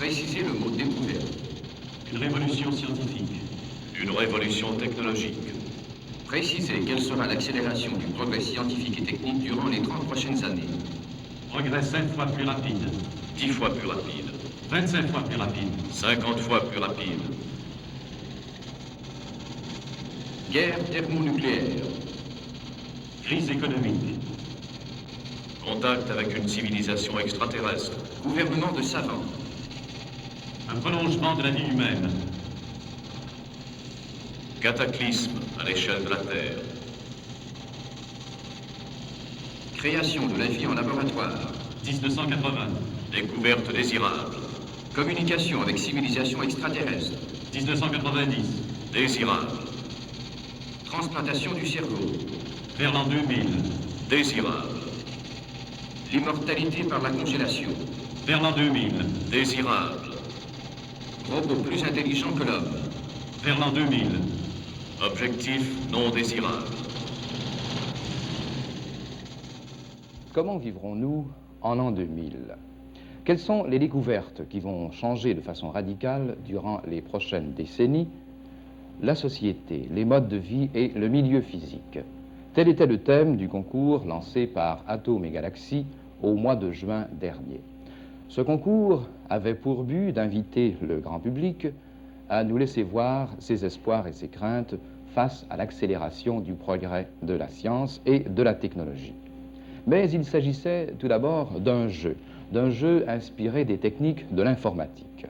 Précisez le mot découverte. Une révolution scientifique. Une révolution technologique. Précisez quelle sera l'accélération du progrès scientifique et technique durant les 30 prochaines années. Progrès 7 fois plus rapide. 10 fois plus rapide. 25 fois plus rapide. 50 fois plus rapide. Guerre thermonucléaire. Crise économique. Contact avec une civilisation extraterrestre. Gouvernement de savants. Un prolongement de la vie humaine. Cataclysme à l'échelle de la Terre. Création de la vie en laboratoire. 1980. Découverte désirable. Communication avec civilisation extraterrestre. 1990. Désirable. Transplantation du cerveau. Vers l'an 2000. Désirable. L'immortalité par la congélation. Vers l'an 2000. Désirable. Robot plus intelligent que l'homme. Vers l'an 2000. Objectif non désirable. Comment vivrons-nous en l'an 2000? Quelles sont les découvertes qui vont changer de façon radicale durant les prochaines décennies la société, les modes de vie et le milieu physique? Tel était le thème du concours lancé par Atomes et Galaxies au mois de juin dernier. Ce concours avait pour but d'inviter le grand public à nous laisser voir ses espoirs et ses craintes face à l'accélération du progrès de la science et de la technologie. Mais il s'agissait tout d'abord d'un jeu inspiré des techniques de l'informatique.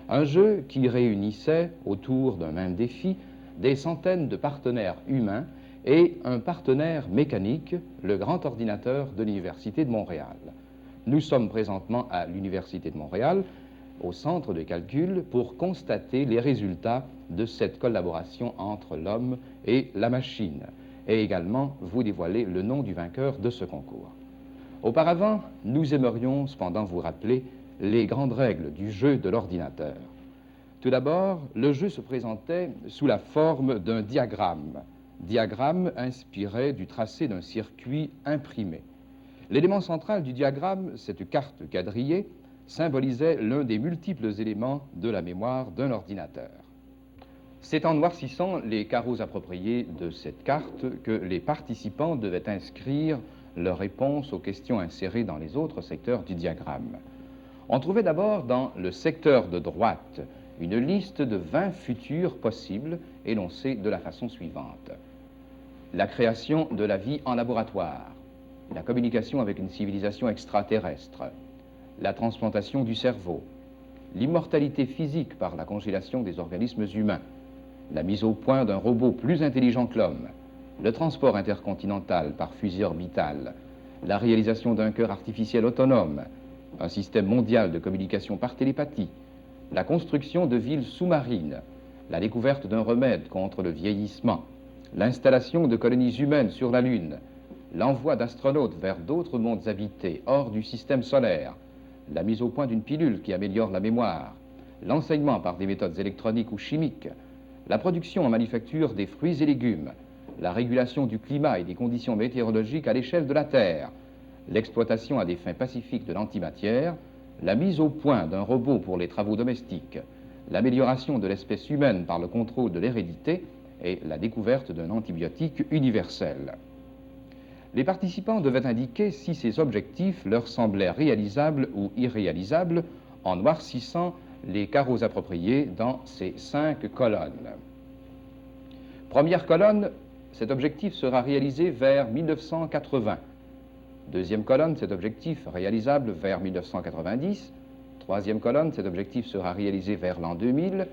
Un jeu qui réunissait autour d'un même défi des centaines de partenaires humains et un partenaire mécanique, le grand ordinateur de l'Université de Montréal. Nous sommes présentement à l'Université de Montréal, au centre de calcul, pour constater les résultats de cette collaboration entre l'homme et la machine, et également vous dévoiler le nom du vainqueur de ce concours. Auparavant, nous aimerions cependant vous rappeler les grandes règles du jeu de l'ordinateur. Tout d'abord, le jeu se présentait sous la forme d'un diagramme inspiré du tracé d'un circuit imprimé. L'élément central du diagramme, cette carte quadrillée, symbolisait l'un des multiples éléments de la mémoire d'un ordinateur. C'est en noircissant les carreaux appropriés de cette carte que les participants devaient inscrire leurs réponses aux questions insérées dans les autres secteurs du diagramme. On trouvait d'abord dans le secteur de droite une liste de 20 futurs possibles énoncés de la façon suivante. La création de la vie en laboratoire, la communication avec une civilisation extraterrestre, la transplantation du cerveau, l'immortalité physique par la congélation des organismes humains, la mise au point d'un robot plus intelligent que l'homme, le transport intercontinental par fusée orbitale, la réalisation d'un cœur artificiel autonome, un système mondial de communication par télépathie, la construction de villes sous-marines, la découverte d'un remède contre le vieillissement, l'installation de colonies humaines sur la Lune, l'envoi d'astronautes vers d'autres mondes habités hors du système solaire, la mise au point d'une pilule qui améliore la mémoire, l'enseignement par des méthodes électroniques ou chimiques, la production en manufacture des fruits et légumes, la régulation du climat et des conditions météorologiques à l'échelle de la Terre, l'exploitation à des fins pacifiques de l'antimatière, la mise au point d'un robot pour les travaux domestiques, l'amélioration de l'espèce humaine par le contrôle de l'hérédité et la découverte d'un antibiotique universel. Les participants devaient indiquer si ces objectifs leur semblaient réalisables ou irréalisables en noircissant les carreaux appropriés dans ces 5 colonnes. Première colonne, cet objectif sera réalisé vers 1980. Deuxième colonne, cet objectif réalisable vers 1990. Troisième colonne, cet objectif sera réalisé vers l'an 2000.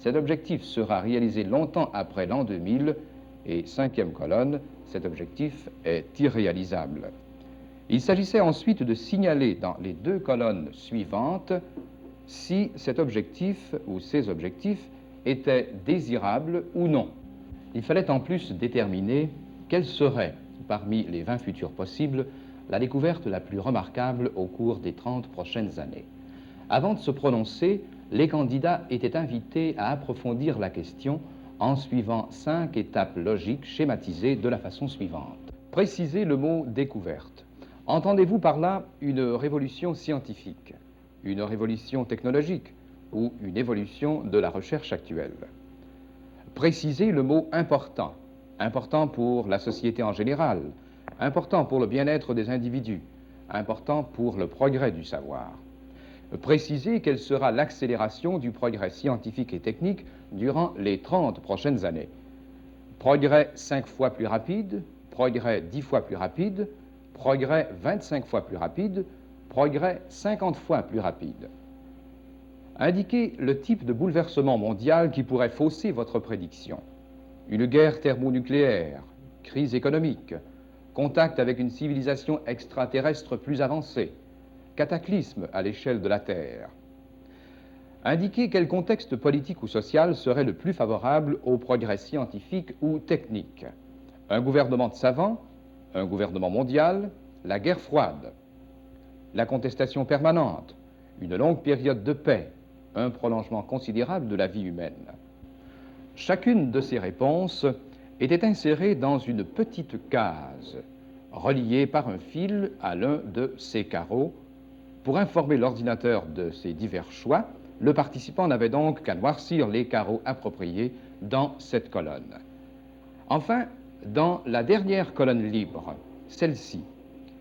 Cet objectif sera réalisé longtemps après l'an 2000. Et cinquième colonne, cet objectif est irréalisable. Il s'agissait ensuite de signaler dans les 2 colonnes suivantes si cet objectif ou ces objectifs étaient désirables ou non. Il fallait en plus déterminer quelle serait, parmi les 20 futurs possibles, la découverte la plus remarquable au cours des 30 prochaines années. Avant de se prononcer, les candidats étaient invités à approfondir la question en suivant 5 étapes logiques schématisées de la façon suivante. Précisez le mot découverte. Entendez-vous par là une révolution scientifique, une révolution technologique ou une évolution de la recherche actuelle. Préciser le mot important, important pour la société en général, important pour le bien-être des individus, important pour le progrès du savoir. Préciser quelle sera l'accélération du progrès scientifique et technique durant les 30 prochaines années. Progrès 5 fois plus rapide, progrès 10 fois plus rapide, progrès 25 fois plus rapide, progrès 50 fois plus rapide. Indiquez le type de bouleversement mondial qui pourrait fausser votre prédiction. Une guerre thermonucléaire, crise économique, contact avec une civilisation extraterrestre plus avancée, cataclysme à l'échelle de la Terre. Indiquez quel contexte politique ou social serait le plus favorable au progrès scientifique ou technique. Un gouvernement de savants, un gouvernement mondial, la guerre froide, la contestation permanente, une longue période de paix, un prolongement considérable de la vie humaine. Chacune de ces réponses était insérée dans une petite case, reliée par un fil à l'un de ces carreaux. Pour informer l'ordinateur de ces divers choix, le participant n'avait donc qu'à noircir les carreaux appropriés dans cette colonne. Enfin, dans la dernière colonne libre, celle-ci,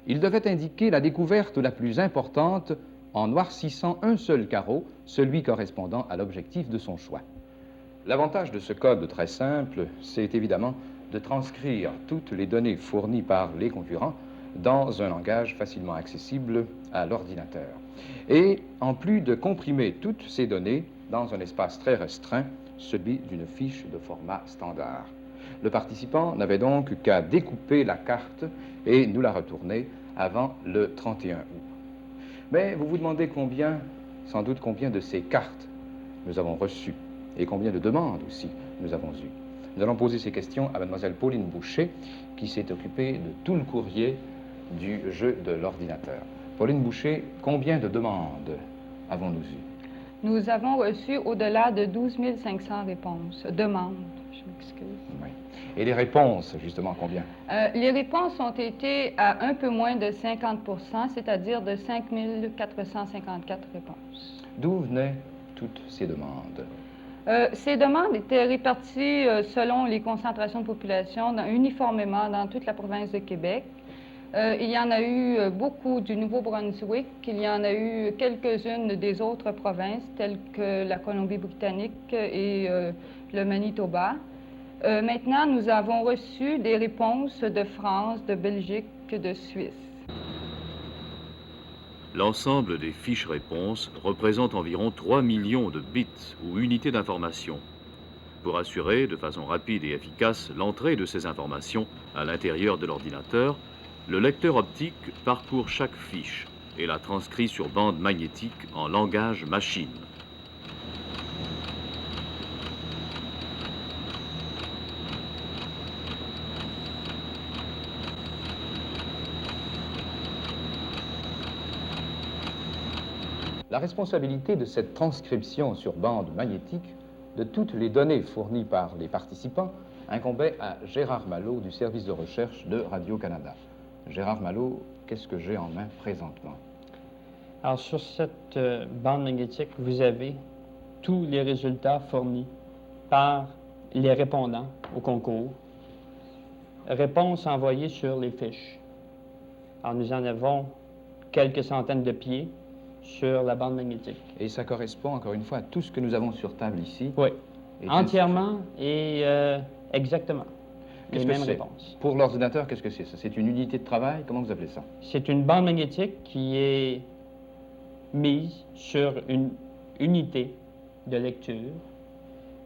il devait indiquer la découverte la plus importante en noircissant un seul carreau, celui correspondant à l'objectif de son choix. L'avantage de ce code très simple, c'est évidemment de transcrire toutes les données fournies par les concurrents dans un langage facilement accessible à l'ordinateur. Et en plus de comprimer toutes ces données dans un espace très restreint, celui d'une fiche de format standard. Le participant n'avait donc qu'à découper la carte et nous la retourner avant le 31 août. Mais vous vous demandez sans doute combien de ces cartes nous avons reçues et combien de demandes aussi nous avons eues. Nous allons poser ces questions à mademoiselle Pauline Boucher qui s'est occupée de tout le courrier du jeu de l'ordinateur. Pauline Boucher, combien de demandes avons-nous eues? Nous avons reçu au-delà de 12 500 réponses, demandes, je m'excuse. Oui. Et les réponses, justement, combien? Les réponses ont été à un peu moins de 50 %, c'est-à-dire de 5 454 réponses. D'où venaient toutes ces demandes? Ces demandes étaient réparties selon les concentrations de population uniformément dans toute la province de Québec. Il y en a eu beaucoup du Nouveau-Brunswick, il y en a eu quelques-unes des autres provinces, telles que la Colombie-Britannique et le Manitoba. Maintenant, nous avons reçu des réponses de France, de Belgique, de Suisse. L'ensemble des fiches réponses représente environ 3 millions de bits ou unités d'information. Pour assurer de façon rapide et efficace l'entrée de ces informations à l'intérieur de l'ordinateur, le lecteur optique parcourt chaque fiche et la transcrit sur bande magnétique en langage machine. La responsabilité de cette transcription sur bande magnétique de toutes les données fournies par les participants incombait à Gérard Malo du service de recherche de Radio-Canada. Gérard Malo, qu'est-ce que j'ai en main présentement? Alors, sur cette bande magnétique, vous avez tous les résultats fournis par les répondants au concours. Réponses envoyées sur les fiches. Alors, nous en avons quelques centaines de pieds sur la bande magnétique. Et ça correspond, encore une fois, à tout ce que nous avons sur table ici? Oui, et entièrement et exactement les mêmes c'est? réponses. Pour l'ordinateur, qu'est-ce que c'est? C'est une unité de travail? Comment vous appelez ça? C'est une bande magnétique qui est mise sur une unité de lecture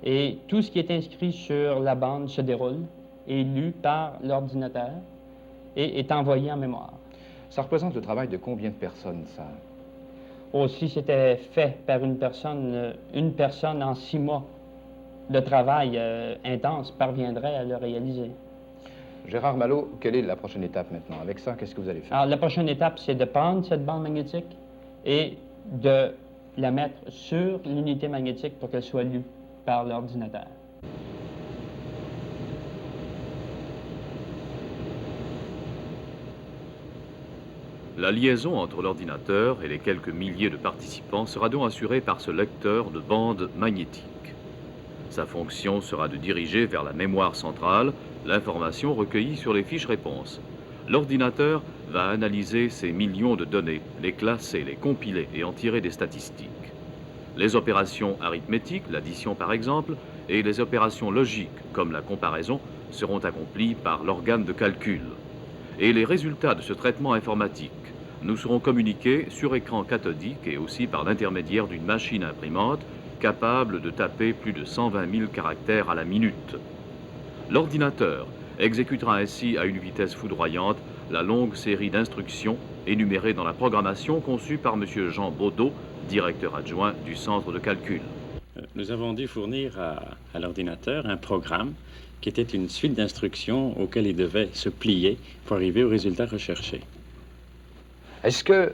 et tout ce qui est inscrit sur la bande se déroule, est lu par l'ordinateur et est envoyé en mémoire. Ça représente le travail de combien de personnes, ça? Si c'était fait par une personne en 6 mois de travail intense parviendrait à le réaliser. Gérard Malo, quelle est la prochaine étape maintenant? Avec ça, qu'est-ce que vous allez faire? Alors, la prochaine étape, c'est de prendre cette bande magnétique et de la mettre sur l'unité magnétique pour qu'elle soit lue par l'ordinateur. La liaison entre l'ordinateur et les quelques milliers de participants sera donc assurée par ce lecteur de bande magnétique. Sa fonction sera de diriger vers la mémoire centrale l'information recueillie sur les fiches réponses. L'ordinateur va analyser ces millions de données, les classer, les compiler et en tirer des statistiques. Les opérations arithmétiques, l'addition par exemple, et les opérations logiques, comme la comparaison, seront accomplies par l'organe de calcul. Et les résultats de ce traitement informatique nous seront communiqués sur écran cathodique et aussi par l'intermédiaire d'une machine imprimante capable de taper plus de 120 000 caractères à la minute. L'ordinateur exécutera ainsi à une vitesse foudroyante la longue série d'instructions énumérées dans la programmation conçue par M. Jean Baudot, directeur adjoint du centre de calcul. Nous avons dû fournir à l'ordinateur un programme qui était une suite d'instructions auxquelles il devait se plier pour arriver au résultat recherché. Est-ce que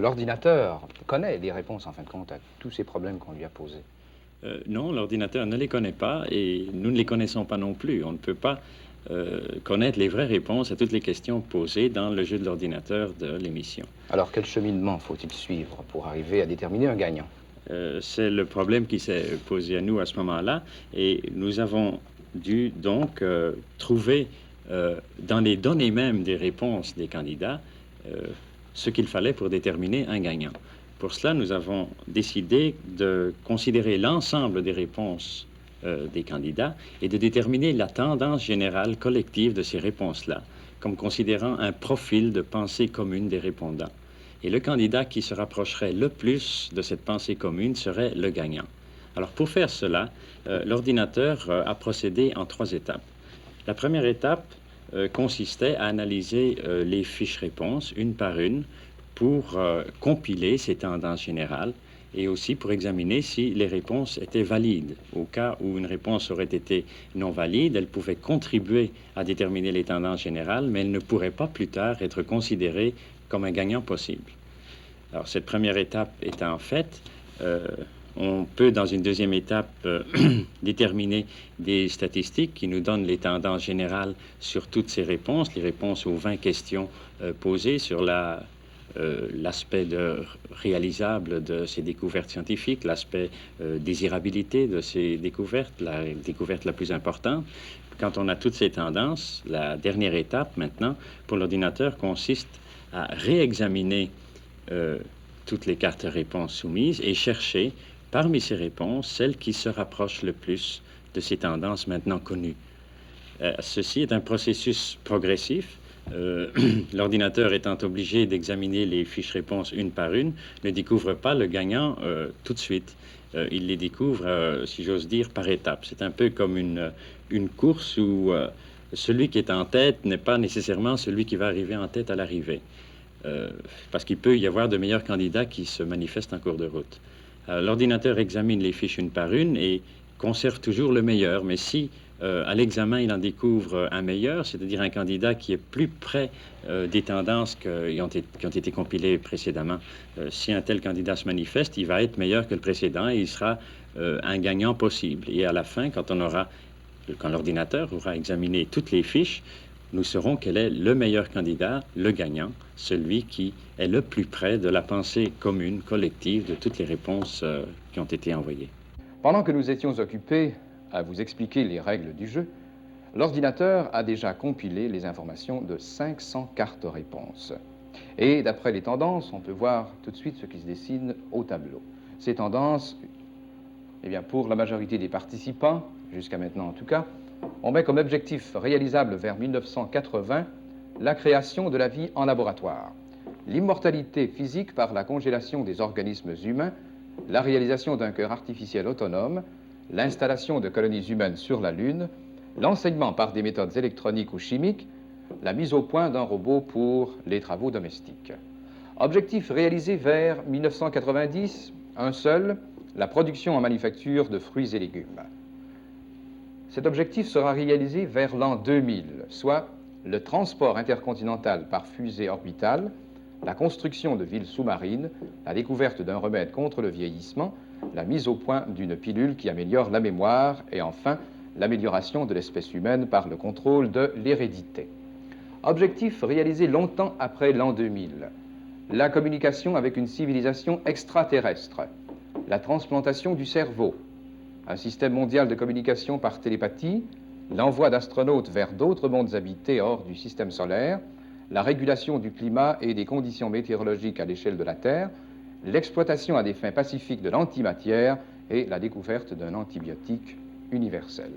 l'ordinateur connaît les réponses, en fin de compte, à tous ces problèmes qu'on lui a posés? Non, l'ordinateur ne les connaît pas et nous ne les connaissons pas non plus. On ne peut pas connaître les vraies réponses à toutes les questions posées dans le jeu de l'ordinateur de l'émission. Alors, quel cheminement faut-il suivre pour arriver à déterminer un gagnant? C'est le problème qui s'est posé à nous à ce moment-là et nous avons dû donc trouver dans les données mêmes des réponses des candidats ce qu'il fallait pour déterminer un gagnant. Pour cela, nous avons décidé de considérer l'ensemble des réponses des candidats et de déterminer la tendance générale collective de ces réponses-là, comme considérant un profil de pensée commune des répondants. Et le candidat qui se rapprocherait le plus de cette pensée commune serait le gagnant. Alors pour faire cela, l'ordinateur a procédé en 3 étapes. La première étape consistait à analyser les fiches réponses une par une pour compiler ces tendances générales et aussi pour examiner si les réponses étaient valides. Au cas où une réponse aurait été non valide, elle pouvait contribuer à déterminer les tendances générales, mais elle ne pourrait pas plus tard être considérée comme un gagnant possible. Alors cette première étape étant faite, on peut dans une deuxième étape déterminer des statistiques qui nous donnent les tendances générales sur toutes ces réponses, les réponses aux 20 questions posées sur l'aspect réalisable de ces découvertes scientifiques, l'aspect désirabilité de ces découvertes, la découverte la plus importante. Quand on a toutes ces tendances, la dernière étape maintenant pour l'ordinateur consiste à réexaminer toutes les cartes réponses soumises et chercher parmi ces réponses celles qui se rapprochent le plus de ces tendances maintenant connues. Ceci est un processus progressif. L'ordinateur étant obligé d'examiner les fiches réponses une par une, ne découvre pas le gagnant tout de suite. Il les découvre, si j'ose dire, par étapes. C'est un peu comme une course où celui qui est en tête n'est pas nécessairement celui qui va arriver en tête à l'arrivée. Parce qu'il peut y avoir de meilleurs candidats qui se manifestent en cours de route. L'ordinateur examine les fiches une par une et conserve toujours le meilleur, mais si à l'examen il en découvre un meilleur, c'est-à-dire un candidat qui est plus près des tendances qui ont été compilées précédemment, si un tel candidat se manifeste, il va être meilleur que le précédent et il sera un gagnant possible. Et à la fin, quand l'ordinateur aura examiné toutes les fiches, nous saurons quel est le meilleur candidat, le gagnant, celui qui est le plus près de la pensée commune, collective de toutes les réponses qui ont été envoyées. Pendant que nous étions occupés à vous expliquer les règles du jeu, l'ordinateur a déjà compilé les informations de 500 cartes réponses. Et d'après les tendances, on peut voir tout de suite ce qui se dessine au tableau. Ces tendances, eh bien, pour la majorité des participants, jusqu'à maintenant en tout cas, on met comme objectif réalisable vers 1980 la création de la vie en laboratoire, l'immortalité physique par la congélation des organismes humains, la réalisation d'un cœur artificiel autonome, l'installation de colonies humaines sur la Lune, l'enseignement par des méthodes électroniques ou chimiques, la mise au point d'un robot pour les travaux domestiques. Objectif réalisé vers 1990, un seul, la production en manufacture de fruits et légumes. Cet objectif sera réalisé vers l'an 2000, soit le transport intercontinental par fusée orbitale, la construction de villes sous-marines, la découverte d'un remède contre le vieillissement, la mise au point d'une pilule qui améliore la mémoire et enfin l'amélioration de l'espèce humaine par le contrôle de l'hérédité. Objectif réalisé longtemps après l'an 2000. La communication avec une civilisation extraterrestre. La transplantation du cerveau. Un système mondial de communication par télépathie. L'envoi d'astronautes vers d'autres mondes habités hors du système solaire. La régulation du climat et des conditions météorologiques à l'échelle de la Terre. L'exploitation à des fins pacifiques de l'antimatière et la découverte d'un antibiotique universel.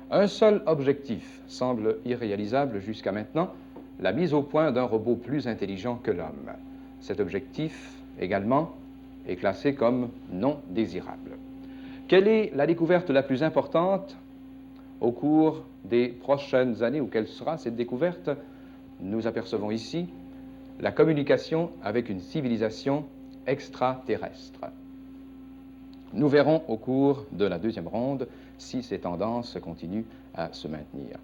Un seul objectif semble irréalisable jusqu'à maintenant, la mise au point d'un robot plus intelligent que l'homme. Cet objectif, également, est classé comme non désirable. Quelle est la découverte la plus importante au cours des prochaines années, ou quelle sera cette découverte? Nous apercevons ici la communication avec une civilisation extraterrestre. Nous verrons au cours de la deuxième ronde si ces tendances continuent à se maintenir.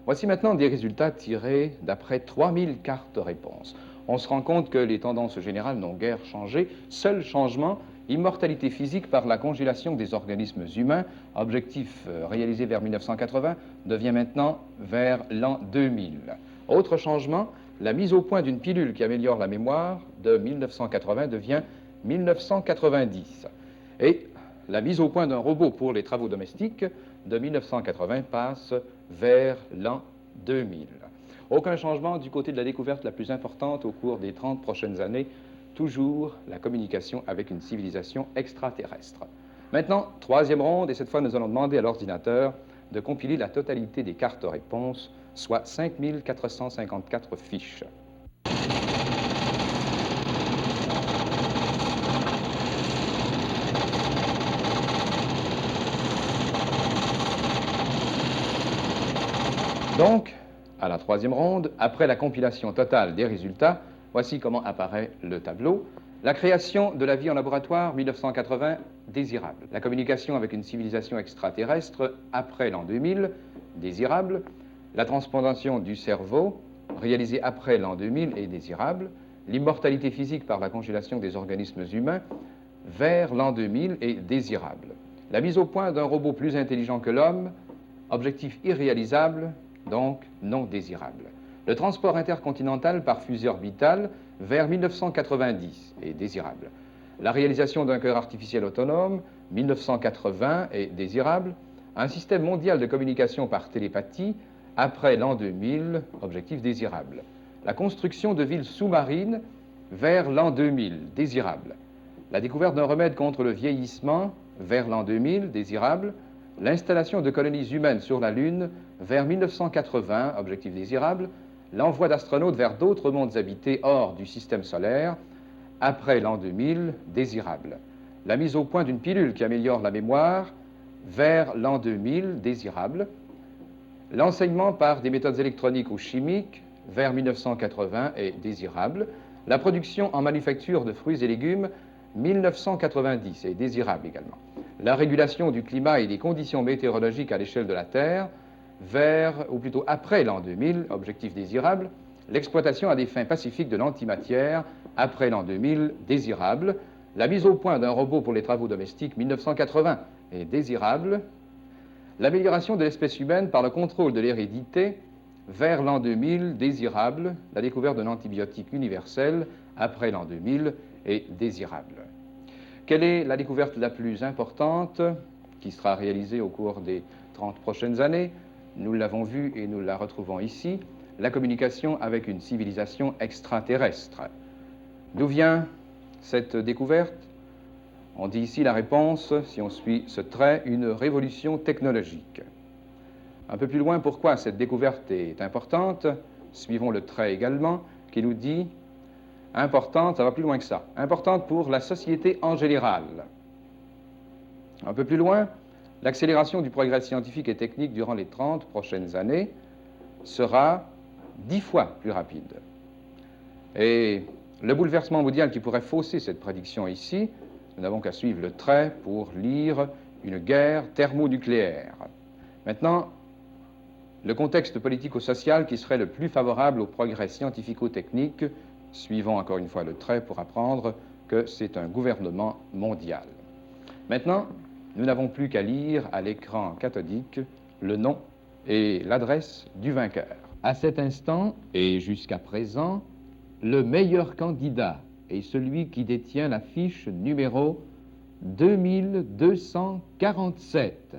Voici maintenant des résultats tirés d'après 3000 cartes réponses. On se rend compte que les tendances générales n'ont guère changé. Seul changement, immortalité physique par la congélation des organismes humains, objectif réalisé vers 1980, devient maintenant vers l'an 2000. Autre changement, la mise au point d'une pilule qui améliore la mémoire de 1980 devient 1990. Et la mise au point d'un robot pour les travaux domestiques de 1980 passe vers l'an 2000. Aucun changement du côté de la découverte la plus importante au cours des 30 prochaines années, toujours la communication avec une civilisation extraterrestre. Maintenant, troisième ronde, et cette fois nous allons demander à l'ordinateur de compiler la totalité des cartes-réponses, soit 5454 fiches. Donc, à la troisième ronde, après la compilation totale des résultats, voici comment apparaît le tableau. La création de la vie en laboratoire, 1980, désirable. La communication avec une civilisation extraterrestre, après l'an 2000, désirable. La transplantation du cerveau, réalisée après l'an 2000, est désirable. L'immortalité physique par la congélation des organismes humains, vers l'an 2000, est désirable. La mise au point d'un robot plus intelligent que l'homme, objectif irréalisable, donc non désirable. Le transport intercontinental par fusée orbitale vers 1990 est désirable. La réalisation d'un cœur artificiel autonome, 1980, est désirable. Un système mondial de communication par télépathie, après l'an 2000, objectif désirable. La construction de villes sous-marines vers l'an 2000, désirable. La découverte d'un remède contre le vieillissement vers l'an 2000, désirable. L'installation de colonies humaines sur la Lune vers 1980, objectif désirable. L'envoi d'astronautes vers d'autres mondes habités hors du système solaire, après l'an 2000, désirable. La mise au point d'une pilule qui améliore la mémoire, vers l'an 2000, désirable. L'enseignement par des méthodes électroniques ou chimiques, vers 1980, est désirable. La production en manufacture de fruits et légumes, 1990, est désirable également. La régulation du climat et des conditions météorologiques à l'échelle de la Terre, vers, ou plutôt après l'an 2000, objectif désirable. L'exploitation à des fins pacifiques de l'antimatière, après l'an 2000, désirable. La mise au point d'un robot pour les travaux domestiques, 1980, est désirable. L'amélioration de l'espèce humaine par le contrôle de l'hérédité, vers l'an 2000, désirable. La découverte d'un antibiotique universel, après l'an 2000, est désirable. Quelle est la découverte la plus importante qui sera réalisée au cours des 30 prochaines années? Nous l'avons vu et nous la retrouvons ici, la communication avec une civilisation extraterrestre. D'où vient cette découverte? On dit ici la réponse, si on suit ce trait, une révolution technologique. Un peu plus loin, pourquoi cette découverte est importante? Suivons le trait également, qui nous dit importante, ça va plus loin que ça, importante pour la société en général. Un peu plus loin, l'accélération du progrès scientifique et technique durant les 30 prochaines années sera 10 fois plus rapide. Et le bouleversement mondial qui pourrait fausser cette prédiction ici, nous n'avons qu'à suivre le trait pour lire une guerre thermonucléaire. Maintenant, le contexte politico-social qui serait le plus favorable au progrès scientifico-technique, suivons encore une fois le trait pour apprendre que c'est un gouvernement mondial. Maintenant, nous n'avons plus qu'à lire à l'écran cathodique le nom et l'adresse du vainqueur. À cet instant, et jusqu'à présent, le meilleur candidat est celui qui détient la fiche numéro 2247.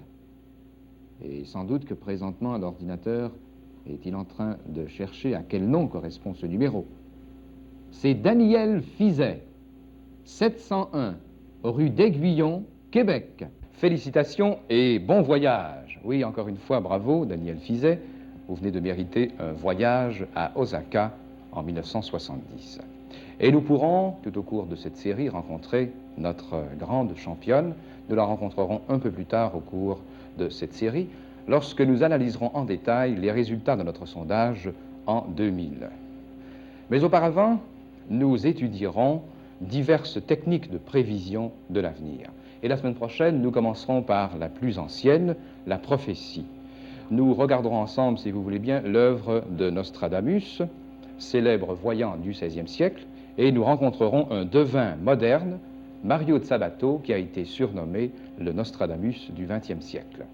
Et sans doute que présentement, l'ordinateur est-il en train de chercher à quel nom correspond ce numéro. C'est Daniel Fizet, 701, rue d'Aiguillon, Québec. Félicitations et bon voyage. Oui, encore une fois, bravo, Daniel Fizet. Vous venez de mériter un voyage à Osaka en 1970. Et nous pourrons, tout au cours de cette série, rencontrer notre grande championne. Nous la rencontrerons un peu plus tard au cours de cette série, lorsque nous analyserons en détail les résultats de notre sondage en 2000. Mais auparavant, nous étudierons diverses techniques de prévision de l'avenir. Et la semaine prochaine, nous commencerons par la plus ancienne, la prophétie. Nous regarderons ensemble, si vous voulez bien, l'œuvre de Nostradamus, célèbre voyant du XVIe siècle, et nous rencontrerons un devin moderne, Mario de Sabato, qui a été surnommé le Nostradamus du XXe siècle.